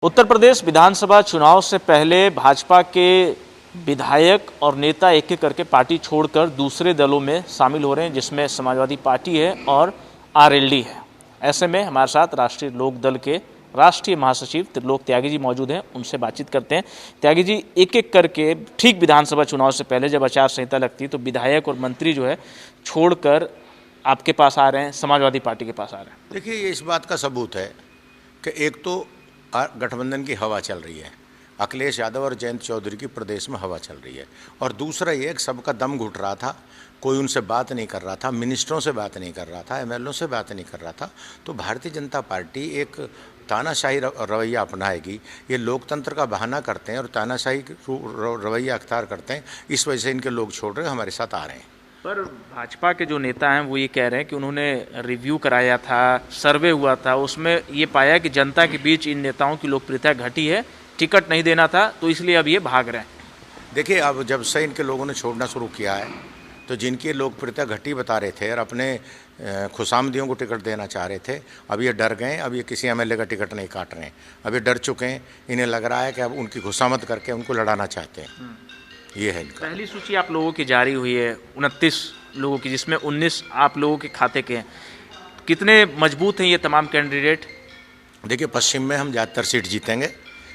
उत्तर प्रदेश विधानसभा चुनाव से पहले भाजपा के विधायक और नेता एक एक करके पार्टी छोड़कर दूसरे दलों में शामिल हो रहे हैं, जिसमें समाजवादी पार्टी है और आरएलडी है। ऐसे में हमारे साथ राष्ट्रीय लोक दल के राष्ट्रीय महासचिव त्रिलोक त्यागी जी मौजूद हैं, उनसे बातचीत करते हैं। त्यागी जी, एक एक करके ठीक विधानसभा चुनाव से पहले जब आचार संहिता लगती है तो विधायक और मंत्री जो है छोड़कर आपके पास आ रहे हैं, समाजवादी पार्टी के पास आ रहे हैं। देखिए, ये इस बात का सबूत है कि एक तो गठबंधन की हवा चल रही है, अखिलेश यादव और जयंत चौधरी की प्रदेश में हवा चल रही है, और दूसरा ये कि सबका दम घुट रहा था, कोई उनसे बात नहीं कर रहा था, मिनिस्टरों से बात नहीं कर रहा था, एमएलओ से बात नहीं कर रहा था। तो भारतीय जनता पार्टी एक तानाशाही रवैया अपनाएगी। ये लोकतंत्र का बहाना करते हैं और तानाशाही रवैया अख्तियार करते हैं, इस वजह से इनके लोग छोड़ रहे हैं, हमारे साथ आ रहे हैं। पर भाजपा के जो नेता हैं वो ये कह रहे हैं कि उन्होंने रिव्यू कराया था, सर्वे हुआ था, उसमें ये पाया कि जनता के बीच इन नेताओं की लोकप्रियता घटी है, टिकट नहीं देना था, तो इसलिए अब ये भाग रहे हैं। देखिए, अब जब से इनके लोगों ने छोड़ना शुरू किया है तो जिनकी लोकप्रियता घटी बता रहे थे और अपने खुशामदियों को टिकट देना चाह रहे थे, अब ये डर गए। अब ये किसी एमएलए का टिकट नहीं काट रहे हैं, अब ये डर चुके हैं। इन्हें लग रहा है कि अब उनकी खुशामद करके उनको लड़ाना चाहते हैं। ये है इनका। पहली सूची आप लोगों की जारी हुई है 29 लोगों की, जिसमें 19 आप लोगों के खाते के हैं। कितने मजबूत हैं ये तमाम कैंडिडेट? देखिए, पश्चिम में हम ज़्यादातर सीट जीतेंगे,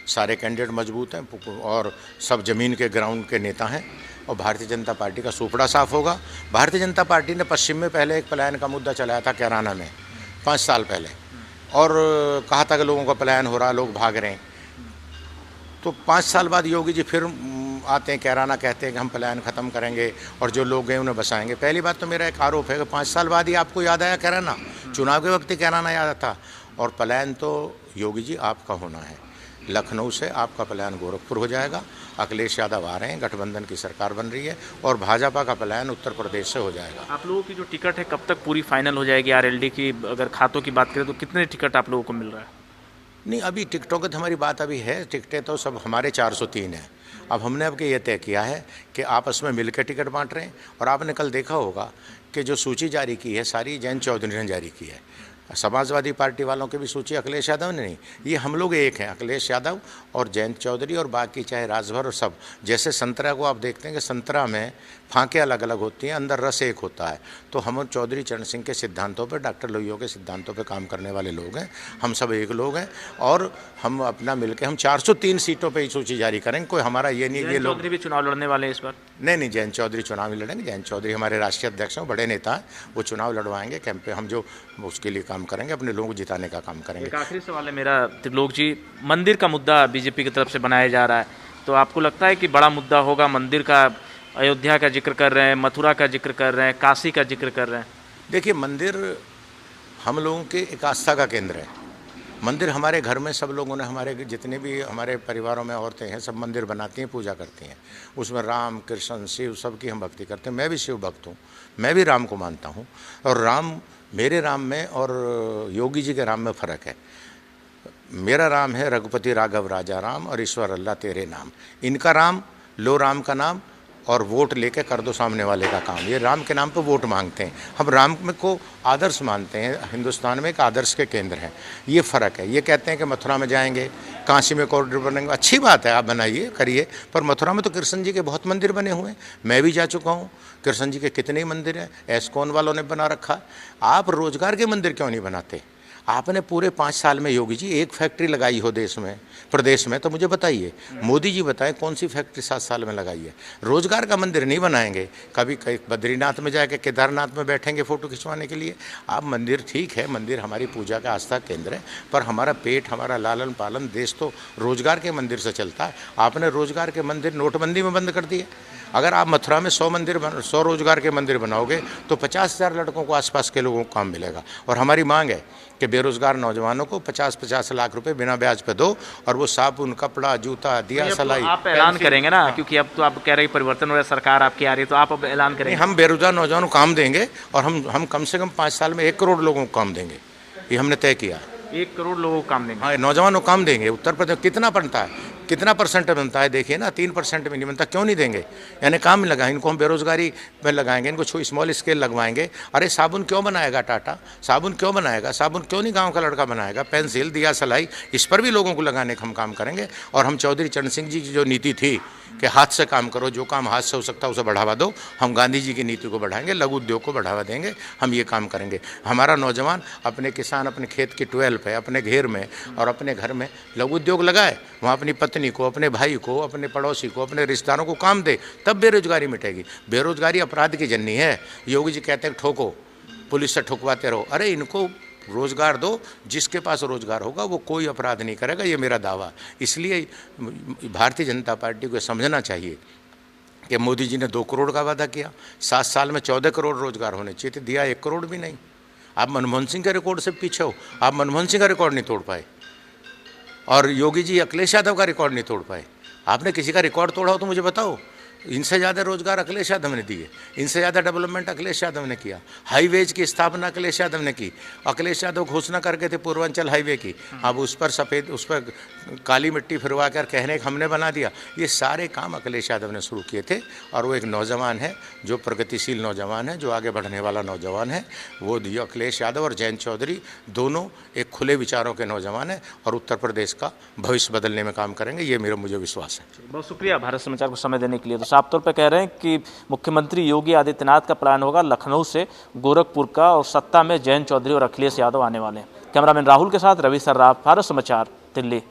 सारे कैंडिडेट मजबूत हैं और सब जमीन के ग्राउंड के नेता हैं, और भारतीय जनता पार्टी का सुपड़ा साफ होगा। भारतीय जनता पार्टी ने पश्चिम में पहले एक पलायन का मुद्दा चलाया था कैराना में 5 साल पहले, और कहा था कि लोगों का पलायन हो रहा, लोग भाग रहे हैं। तो 5 साल बाद योगी जी फिर आते हैं, कैराना कहते हैं कि हम पलायन ख़त्म करेंगे और जो लोग गए उन्हें बसाएंगे। पहली बात तो मेरा एक आरोप है कि 5 साल बाद ही आपको याद आया कैराना, चुनाव के वक्त ही कैराना याद था। और पलायन तो योगी जी आपका होना है, लखनऊ से आपका पलायन गोरखपुर हो जाएगा। अखिलेश यादव आ रहे हैं, गठबंधन की सरकार बन रही है, और भाजपा का पलायन उत्तर प्रदेश से हो जाएगा। आप लोगों की जो टिकट है कब तक पूरी फाइनल हो जाएगी? आरएलडी की अगर खातों की बात करें तो कितने टिकट आप लोगों को मिल रहा है? नहीं, अभी टिकटों की तो हमारी बात अभी है, टिकटें तो सब हमारे 403 हैं। अब हमने अब ये तय किया है कि आपस में मिलकर टिकट बांट रहे हैं। और आपने कल देखा होगा कि जो सूची जारी की है सारी जयंत चौधरी ने जारी की है। समाजवादी पार्टी वालों की भी सूची अखिलेश यादव ने नहीं, ये हम लोग एक हैं, अखिलेश यादव और जयंत चौधरी, और बाकी चाहे राजभर और सब। जैसे संतरा को आप देखते हैं कि संतरा में फांके अलग अलग होती हैं, अंदर रस एक होता है। तो हम चौधरी चरण सिंह के सिद्धांतों पर, डॉक्टर लोहिया के सिद्धांतों पर काम करने वाले लोग हैं। हम सब एक लोग हैं, और हम अपना मिलकर हम 403 सीटों पर ही सूची जारी करेंगे। कोई हमारा ये नहीं, ये लोग भी चुनाव लड़ने वाले हैं इस बार? नहीं, जयंत चौधरी चुनाव ही लड़ेंगे। जयंत चौधरी हमारे राष्ट्रीय अध्यक्ष हैं, बड़े नेता हैं, वो चुनाव लड़वाएंगे। कैंप हम जो उसके लिए काम करेंगे, अपने लोगों को जिताने का काम करेंगे। एक आखिरी सवाल है मेरा त्रिलोक जी, मंदिर का मुद्दा बीजेपी की तरफ से बनाया जा रहा है, तो आपको लगता है कि बड़ा मुद्दा होगा? मंदिर का, अयोध्या का जिक्र कर रहे हैं, मथुरा का जिक्र कर रहे हैं, काशी का जिक्र कर रहे हैं। देखिए, मंदिर हम लोगों के एक आस्था का केंद्र है। मंदिर हमारे घर में सब लोगों ने, हमारे जितने भी हमारे परिवारों में औरतें हैं, सब मंदिर बनाती हैं, पूजा करती हैं। उसमें राम, कृष्ण, शिव सब की हम भक्ति करते हैं। मैं भी शिव भक्त हूँ, मैं भी राम को मानता हूँ। और राम, मेरे राम में और योगी जी के राम में फ़र्क है। मेरा राम है रघुपति राघव राजा राम, और ईश्वर अल्लाह तेरे नाम। इनका राम, लो राम का नाम, और वोट लेके कर दो सामने वाले का काम। ये राम के नाम पर वोट मांगते हैं। हम राम को आदर्श मानते हैं, हिंदुस्तान में एक आदर्श के केंद्र हैं। ये फ़र्क है। ये कहते हैं कि मथुरा में जाएंगे, काशी में कॉरिडोर बनेंगे, अच्छी बात है, आप बनाइए, करिए, पर मथुरा में तो कृष्ण जी के बहुत मंदिर बने हुए हैं। मैं भी जा चुका हूँ, कृष्ण जी के कितने ही मंदिर हैं, एस्कॉन वालों ने बना रखा है। आप रोजगार के मंदिर क्यों नहीं बनाते? आपने पूरे 5 साल में योगी जी एक फैक्ट्री लगाई हो देश में, प्रदेश में, तो मुझे बताइए, मोदी जी बताएं कौन सी फैक्ट्री 7 साल में लगाई है? रोजगार का मंदिर नहीं बनाएंगे। कभी कहीं बद्रीनाथ में जाके, केदारनाथ में बैठेंगे फ़ोटो खिंचवाने के लिए? आप मंदिर, ठीक है, मंदिर हमारी पूजा का आस्था केंद्र है, पर हमारा पेट, हमारा लालन पालन, देश तो रोजगार के मंदिर से चलता है। आपने रोजगार के मंदिर नोटबंदी में बंद कर दिए। अगर आप मथुरा में 100 रोजगार के मंदिर बनाओगे तो 50,000 लड़कों को, आसपास के लोगों को काम मिलेगा। और हमारी मांग है कि बेरोजगार नौजवानों को 50-50 लाख रुपए बिना ब्याज पे दो, और वो साबुन, कपड़ा, जूता, दिया सलाई। तो आप ऐलान करेंगे ना, क्योंकि अब तो आप कह रहे हैं परिवर्तन हो रहा है, सरकार आपकी आ रही है, तो आप अब ऐलान करेंगे? हम बेरोजगार नौजवानों को काम देंगे, और हम कम से कम 5 साल में 1 करोड़ लोगों को काम देंगे। ये हमने तय किया। 1 करोड़ लोगों को काम देंगे? हाँ, नौजवानों को काम देंगे। उत्तर प्रदेश कितना बनता है? कितना परसेंट बनता है देखिए ना, 3% भी नहीं बनता। क्यों नहीं देंगे? यानी काम नहीं लगा, इनको हम बेरोजगारी में लगाएंगे, इनको स्मॉल स्केल लगवाएंगे। अरे साबुन क्यों बनाएगा टाटा? साबुन क्यों बनाएगा? साबुन क्यों नहीं गांव का लड़का बनाएगा? पेंसिल, दिया, सलाई, इस पर भी लोगों को लगाने का हम काम करेंगे। और हम चौधरी चरण सिंह जी की जो नीति थी कि हाथ से काम करो, जो काम हाथ से हो सकता है उसे बढ़ावा दो, हम गांधी जी की नीति को बढ़ाएंगे, लघु उद्योग को बढ़ावा देंगे, हम ये काम करेंगे। हमारा नौजवान, अपने किसान अपने खेत की ट्वेल्व पे, अपने घेर में और अपने घर में लघु उद्योग लगाए, वहाँ अपनी पत्नी को, अपने भाई को, अपने पड़ोसी को, अपने रिश्तेदारों को काम दे, तब बेरोजगारी मिटेगी। बेरोजगारी अपराध की जननी है। योगी जी कहते हैं ठोको, पुलिस से ठुकवाते रहो। अरे इनको रोज़गार दो, जिसके पास रोज़गार होगा वो कोई अपराध नहीं करेगा, ये मेरा दावा। इसलिए भारतीय जनता पार्टी को समझना चाहिए कि मोदी जी ने 2 करोड़ का वादा किया, 7 साल में 14 करोड़ रोज़गार होने चाहिए थे, दिया 1 करोड़ भी नहीं। आप मनमोहन सिंह के रिकॉर्ड से पीछे हो, आप मनमोहन सिंह का रिकॉर्ड नहीं तोड़ पाए और योगी जी अखिलेश यादव का रिकॉर्ड नहीं तोड़ पाए। आपने किसी का रिकॉर्ड तोड़ा हो तो मुझे बताओ। इनसे ज़्यादा रोजगार अखिलेश यादव ने दिए, इनसे ज़्यादा डेवलपमेंट अखिलेश यादव ने किया, हाईवेज की स्थापना अखिलेश यादव ने की। अखिलेश यादव घोषणा करके थे पूर्वांचल हाईवे की, अब उस पर काली मिट्टी फिरवा कर कहने का हमने बना दिया। ये सारे काम अखिलेश यादव ने शुरू किए थे और वो एक नौजवान है जो प्रगतिशील नौजवान है, जो आगे बढ़ने वाला नौजवान है। वो अखिलेश यादव और जयंत चौधरी दोनों एक खुले विचारों के नौजवान हैं और उत्तर प्रदेश का भविष्य बदलने में काम करेंगे, ये मुझे विश्वास है। बहुत शुक्रिया भारत समाचार को समय देने के लिए। तो साफ तौर पर कह रहे हैं कि मुख्यमंत्री योगी आदित्यनाथ का प्लान होगा लखनऊ से गोरखपुर का, और सत्ता में जयंत चौधरी और अखिलेश यादव आने वाले हैं। कैमरामैन राहुल के साथ रवि सर्राफ, भारत समाचार, दिल्ली।